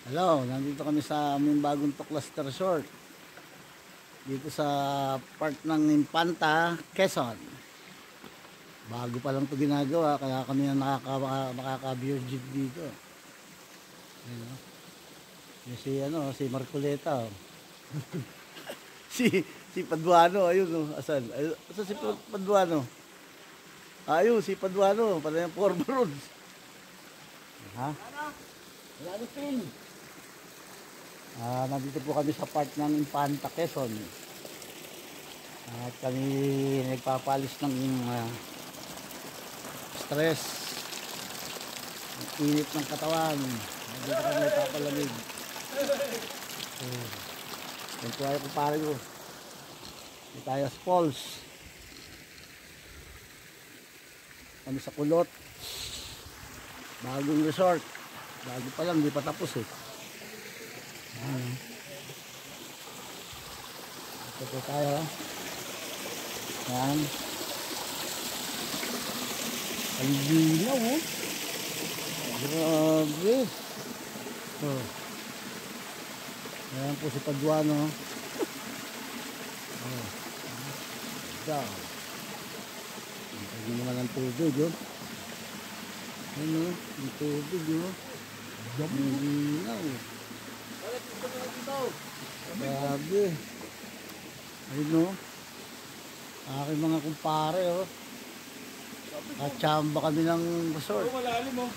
Hello, nandito kami sa aming bagong Tuklas Resort. Dito sa part ng Infanta, Quezon. Bago pa lang ito ginagawa, kaya kami ang makaka-virgin dito. Ayan, yung si Marcoleta. Oh. si Paduano, ayun oh. Asan si Paduano? Ayun, si Paduano, pala yung Forma Roads. Ha? Wala na pin. Nandito po kami sa part ng Infanta, Quezon. At kami nagpapalis ng stress, ang init ng katawan. Nandito kami nagpapalamig. Yan po ay kumpare ko. May tayo sa falls. Kami sa Kulot. Bagong resort. Bago pa lang, di pa tapos eh. Ito po tayo. Yan. Ang ginaw oh. Grabe. Oh. Ayan po si Paduano. Oh. Ito. Hindi naman ang tubig oh. Ano? Ang tubig oh. Ang ginaw. Grabe. Ayun o. Aking mga kumpare o. Katsamba kami ng resort. Malalim o.